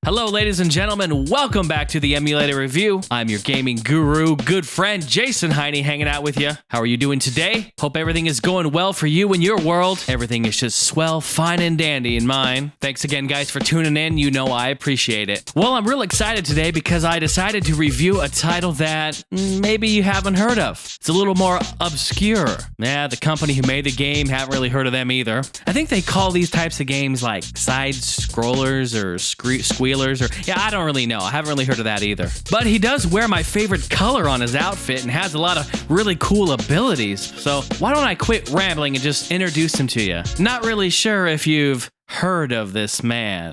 Hello, ladies and gentlemen. Welcome back to the Emulator Review. I'm your gaming guru, good friend, Jason Heine, hanging out with you. How are you doing today? Hope everything is going well for you in your world. Everything is just swell, fine, and dandy in mine. Thanks again, guys, for tuning in. You know I appreciate it. Well, I'm real excited today because I decided to review a title that maybe you haven't heard of. It's a little more obscure. Yeah, the company who made the game, haven't really heard of them either. I think they call these types of games like side-scrollers or squealers. Or yeah, I don't really know. I haven't really heard of that either. But he does wear my favorite color on his outfit and has a lot of really cool abilities. So why don't I quit rambling and just introduce him to you? Not really sure if you've heard of this man.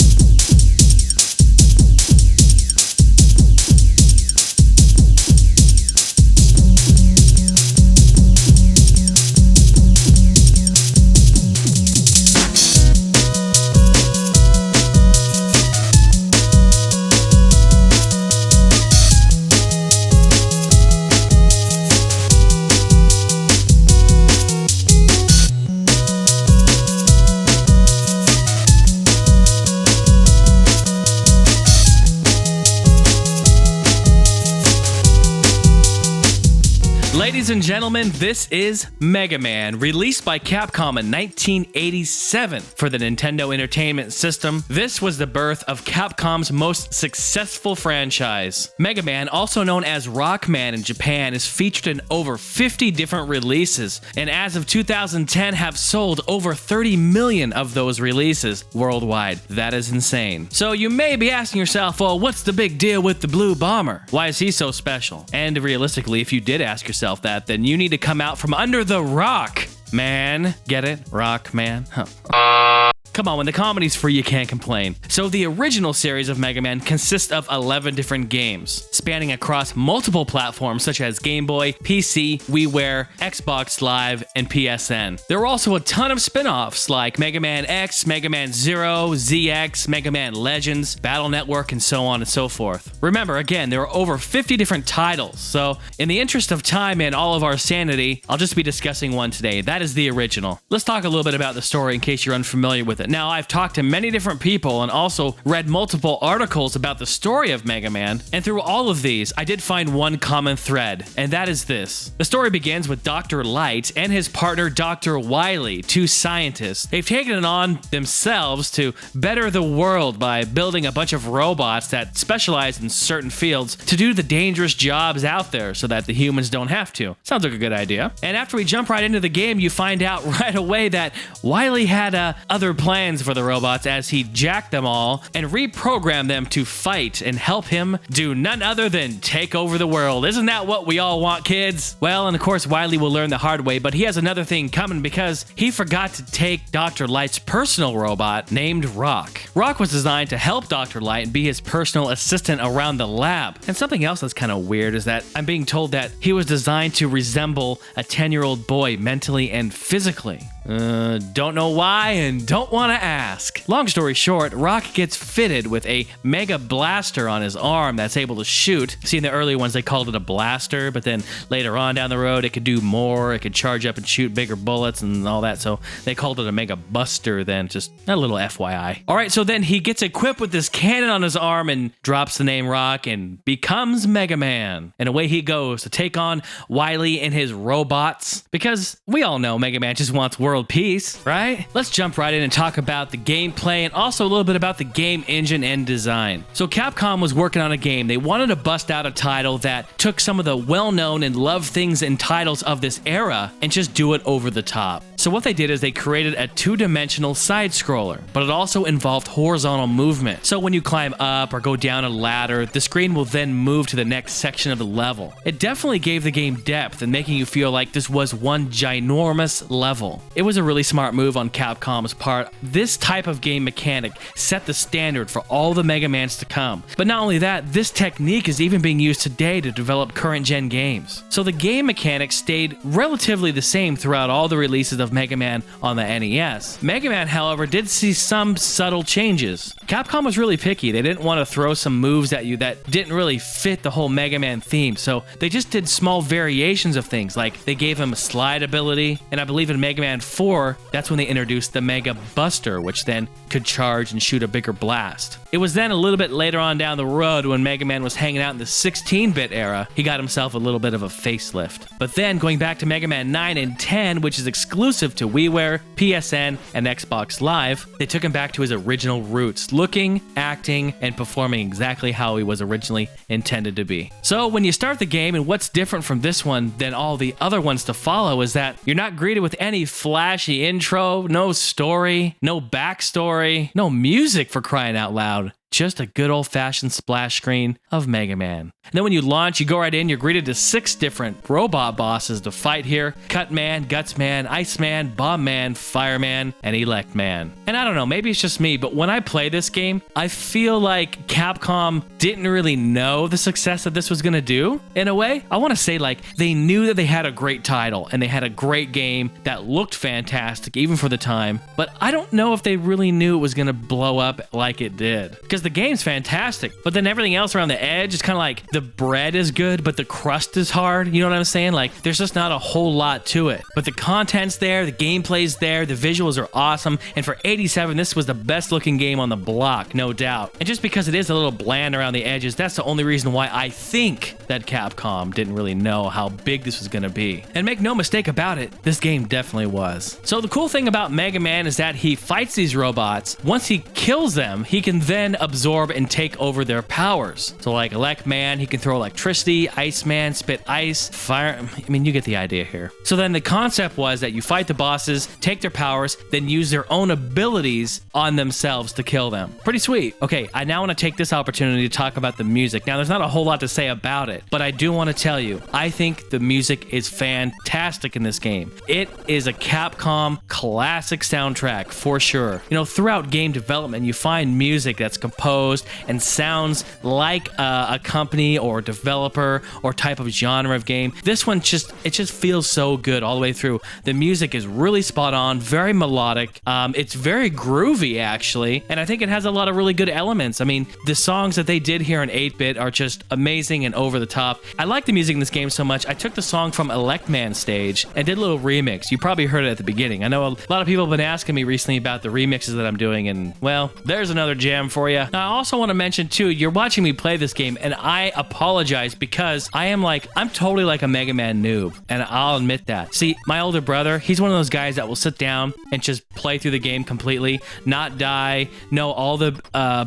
Ladies and gentlemen, this is Mega Man, released by Capcom in 1987 for the Nintendo Entertainment System. This was the birth of Capcom's most successful franchise. Mega Man, also known as Rockman in Japan, is featured in over 50 different releases, and as of 2010 have sold over 30 million of those releases worldwide. That is insane. So you may be asking yourself, well, what's the big deal with the Blue Bomber? Why is he so special? And realistically, if you did ask yourself that, then you need to come out from under the rock, man. Get it? Rock, man? Huh. Come on, when the comedy's free, you can't complain. So the original series of Mega Man consists of 11 different games, spanning across multiple platforms such as Game Boy, PC, WiiWare, Xbox Live, and PSN. There were also a ton of spin-offs like Mega Man X, Mega Man Zero, ZX, Mega Man Legends, Battle Network, and so on and so forth. Remember, again, there are over 50 different titles, so in the interest of time and all of our sanity, I'll just be discussing one today. That is the original. Let's talk a little bit about the story in case you're unfamiliar with it. Now, I've talked to many different people and also read multiple articles about the story of Mega Man, and through all of these, I did find one common thread, and that is this. The story begins with Dr. Light and his partner Dr. Wily, two scientists. They've taken it on themselves to better the world by building a bunch of robots that specialize in certain fields to do the dangerous jobs out there so that the humans don't have to. Sounds like a good idea. And after we jump right into the game, you find out right away that Wily had other plans for the robots as he jacked them all and reprogrammed them to fight and help him do none other than take over the world. Isn't that what we all want, kids? Well, and of course, Wily will learn the hard way, but he has another thing coming because he forgot to take Dr. Light's personal robot named Rock. Rock was designed to help Dr. Light and be his personal assistant around the lab. And something else that's kind of weird is that I'm being told that he was designed to resemble a 10-year-old boy mentally and physically. Don't know why and don't want to ask. Long story short, Rock gets fitted with a mega blaster on his arm that's able to shoot. See, in the early ones, they called it a blaster, but then later on down the road, it could do more. It could charge up and shoot bigger bullets and all that, so they called it a mega buster then, just a little FYI. All right, so then he gets equipped with this cannon on his arm and drops the name Rock and becomes Mega Man. And away he goes to take on Wily and his robots, because we all know Mega Man just wants world peace, right? Let's jump right in and talk about the gameplay and also a little bit about the game engine and design. So Capcom was working on a game. They wanted to bust out a title that took some of the well-known and loved things and titles of this era and just do it over the top. So what they did is they created a two-dimensional side-scroller, but it also involved horizontal movement. So when you climb up or go down a ladder, the screen will then move to the next section of the level. It definitely gave the game depth and making you feel like this was one ginormous level. It was a really smart move on Capcom's part. This type of game mechanic set the standard for all the Mega Mans to come. But not only that, this technique is even being used today to develop current-gen games. So the game mechanics stayed relatively the same throughout all the releases of Mega Man on the NES. Mega Man, however, did see some subtle changes. Capcom was really picky. They didn't want to throw some moves at you that didn't really fit the whole Mega Man theme, so they just did small variations of things, like they gave him a slide ability, and I believe in Mega Man 4 4, that's when they introduced the Mega Buster, which then could charge and shoot a bigger blast. It was then a little bit later on down the road when Mega Man was hanging out in the 16-bit era, he got himself a little bit of a facelift. But then going back to Mega Man 9 and 10, which is exclusive to WiiWare, PSN, and Xbox Live, they took him back to his original roots, looking, acting, and performing exactly how he was originally intended to be. So when you start the game, and what's different from this one than all the other ones to follow is that you're not greeted with any flashy intro, no story, no backstory, no music for crying out loud. Just a good old-fashioned splash screen of Mega Man. And then when you launch, you go right in, you're greeted to 6 different robot bosses to fight here. Cut Man, Guts Man, Ice Man, Bomb Man, Fireman, and Elect Man. And I don't know, maybe it's just me, but when I play this game, I feel like Capcom didn't really know the success that this was going to do, in a way. I want to say, like, they knew that they had a great title, and they had a great game that looked fantastic, even for the time, but I don't know if they really knew it was going to blow up like it did. Because the game's fantastic, but then everything else around the edge is kind of like the bread is good, but the crust is hard. You know what I'm saying? Like, there's just not a whole lot to it. But the content's there, the gameplay's there, the visuals are awesome, and for 87, this was the best looking game on the block, no doubt. And just because it is a little bland around the edges, that's the only reason why I think that Capcom didn't really know how big this was going to be. And make no mistake about it, this game definitely was. So the cool thing about Mega Man is that he fights these robots. Once he kills them, he can then absorb and take over their powers. So like Elect Man, he can throw electricity, Ice Man, spit ice, fire. I mean, you get the idea here. So then the concept was that you fight the bosses, take their powers, then use their own abilities on themselves to kill them. Pretty sweet. Okay, I now want to take this opportunity to talk about the music. Now, there's not a whole lot to say about it, but I do want to tell you, I think the music is fantastic in this game. It is a Capcom classic soundtrack for sure. You know, throughout game development, you find music that's composed and sounds like a company or developer or type of genre of game. This one just feels so good all the way through. The music is really spot on, very melodic. It's very groovy actually, and I think it has a lot of really good elements. I mean, the songs that they did here in 8-bit are just amazing and over the top. I like the music in this game so much. I took the song from Elect Man stage and did a little remix. You probably heard it at the beginning. I know a lot of people have been asking me recently about the remixes that I'm doing, and well, there's another jam for you. Now, I also want to mention too, you're watching me play this game, and I apologize because I'm totally like a Mega Man noob, and I'll admit that. See, my older brother, he's one of those guys that will sit down and just play through the game completely, not die, know all the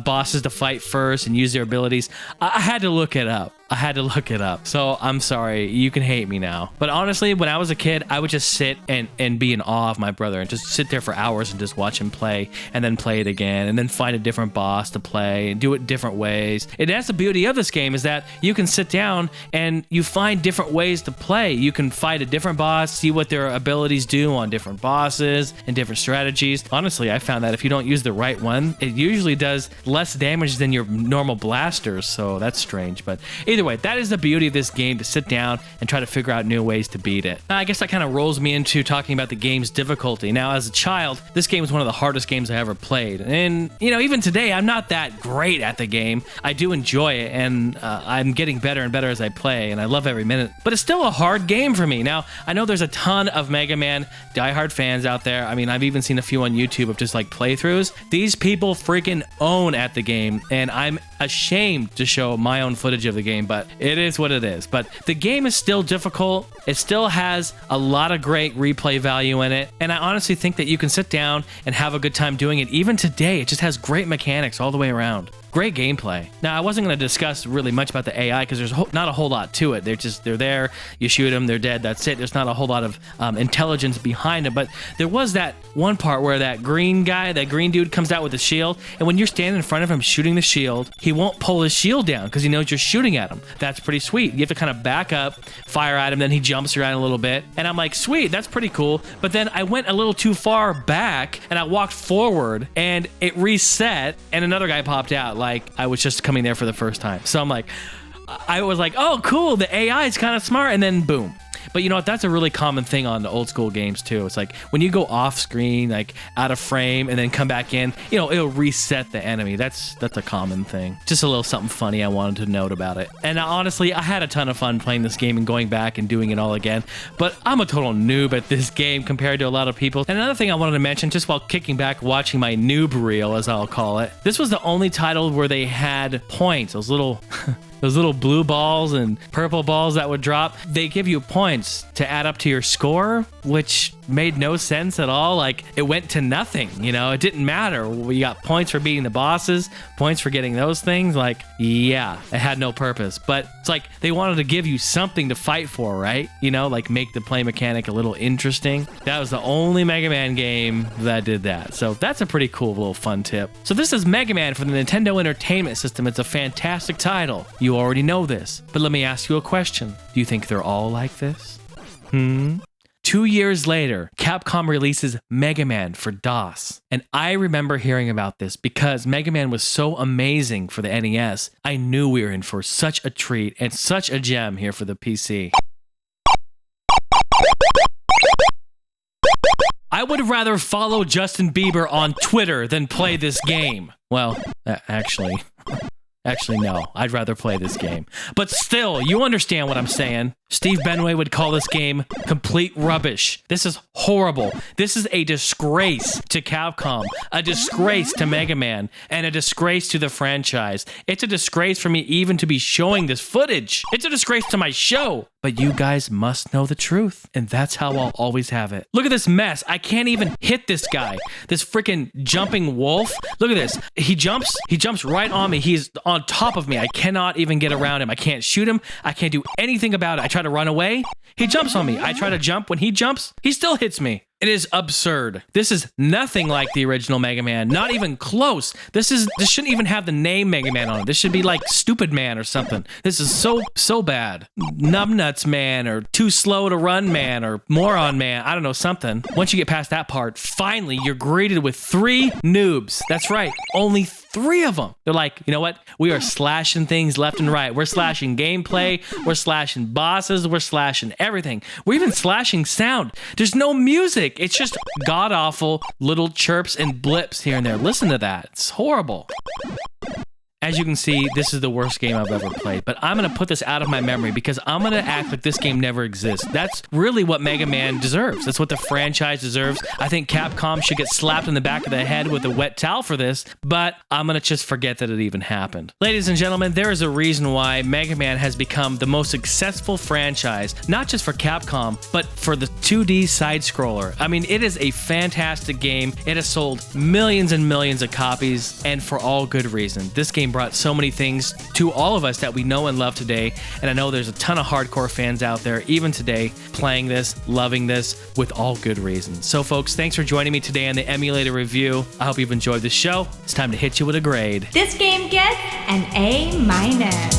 bosses to fight first, and use their abilities. I had to look it up. So I'm sorry, you can hate me now. But honestly, when I was a kid, I would just sit and be in awe of my brother and just sit there for hours and just watch him play and then play it again and then find a different boss to play and do it different ways. And that's the beauty of this game, is that you can sit down and you find different ways to play. You can fight a different boss, see what their abilities do on different bosses and different strategies. Honestly, I found that if you don't use the right one, it usually does less damage than your normal blasters, so that's strange. But either way, that is the beauty of this game, to sit down and try to figure out new ways to beat it. Now, I guess that kind of rolls me into talking about the game's difficulty. Now, as a child, this game was one of the hardest games I ever played. And, you know, even today, I'm not that great at the game. I do enjoy it, and I'm getting better and better as I play, and I love every minute. But it's still a hard game for me. Now, I know there's a ton of Mega Man diehard fans out there. I mean, I've even seen a few on YouTube of just like playthroughs. These people freaking own at the game, and I'm ashamed to show my own footage of the game, but it is what it is. But the game is still difficult. It still has a lot of great replay value in it, and I honestly think that you can sit down and have a good time doing it. Even today, it just has great mechanics all the way around. Great gameplay. Now, I wasn't going to discuss really much about the AI because there's not a whole lot to it. They're there, you shoot them, they're dead, that's it. There's not a whole lot of intelligence behind it, but there was that one part where that green dude comes out with a shield, and when you're standing in front of him shooting the shield, he won't pull his shield down because he knows you're shooting at him. That's pretty sweet. You have to kind of back up, fire at him, then he jumps around a little bit, and I'm like, sweet, that's pretty cool. But then I went a little too far back, and I walked forward, and it reset, and another guy popped out. Like I was just coming there for the first time. So I was like, oh, cool, the AI is kind of smart, and then boom. But you know what? That's a really common thing on the old school games too. It's like when you go off screen, like out of frame, and then come back in, you know, it'll reset the enemy. That's a common thing. Just a little something funny I wanted to note about it. And honestly, I had a ton of fun playing this game and going back and doing it all again. But I'm a total noob at this game compared to a lot of people. And another thing I wanted to mention, just while kicking back watching my noob reel, as I'll call it, this was the only title where they had points, those little those little blue balls and purple balls that would drop. They give you points to add up to your score, which made no sense at all. Like, it went to nothing, you know? It didn't matter. We got points for beating the bosses, points for getting those things. Like, yeah, it had no purpose. But it's like they wanted to give you something to fight for, right? You know, like make the play mechanic a little interesting. That was the only Mega Man game that did that. So that's a pretty cool little fun tip. So this is Mega Man for the Nintendo Entertainment System. It's a fantastic title. You already know this, but let me ask you a question. Do you think they're all like this? 2 years later, Capcom releases Mega Man for DOS. And I remember hearing about this because Mega Man was so amazing for the NES. I knew we were in for such a treat and such a gem here for the PC. I would rather follow Justin Bieber on Twitter than play this game. Well, actually, no. I'd rather play this game. But still, you understand what I'm saying. Steve Benway would call this game complete rubbish. This is horrible. This is a disgrace to Capcom, a disgrace to Mega Man, and a disgrace to the franchise. It's a disgrace for me even to be showing this footage. It's a disgrace to my show. But you guys must know the truth, and that's how I'll always have it. Look at this mess. I can't even hit this guy. This freaking jumping wolf. Look at this. He jumps right on me. He's on top of me. I cannot even get around him. I can't shoot him. I can't do anything about it. I try to run away. He jumps on me. I try to jump. When he jumps, he still hits me. It is absurd. This is nothing like the original Mega Man. Not even close. This shouldn't even have the name Mega Man on it. This should be like Stupid Man or something. This is so bad. Numbnuts Man, or Too Slow to Run Man, or Moron Man. I don't know, something. Once you get past that part, finally you're greeted with 3 noobs. That's right. Only 3 of them. They're like, you know what? We are slashing things left and right. We're slashing gameplay. We're slashing bosses. We're slashing everything. We're even slashing sound. There's no music. It's just god-awful little chirps and blips here and there. Listen to that. It's horrible. As you can see, this is the worst game I've ever played, but I'm going to put this out of my memory because I'm going to act like this game never exists. That's really what Mega Man deserves. That's what the franchise deserves. I think Capcom should get slapped in the back of the head with a wet towel for this, but I'm going to just forget that it even happened. Ladies and gentlemen, there is a reason why Mega Man has become the most successful franchise, not just for Capcom, but for the 2D side-scroller. I mean, it is a fantastic game. It has sold millions and millions of copies, and for all good reason. This game brought so many things to all of us that we know and love today, and I know there's a ton of hardcore fans out there even today playing this, loving this, with all good reasons. So folks, thanks for joining me today on the Emulator review. I hope you've enjoyed the show. It's time to hit you with a grade. This game gets an A-.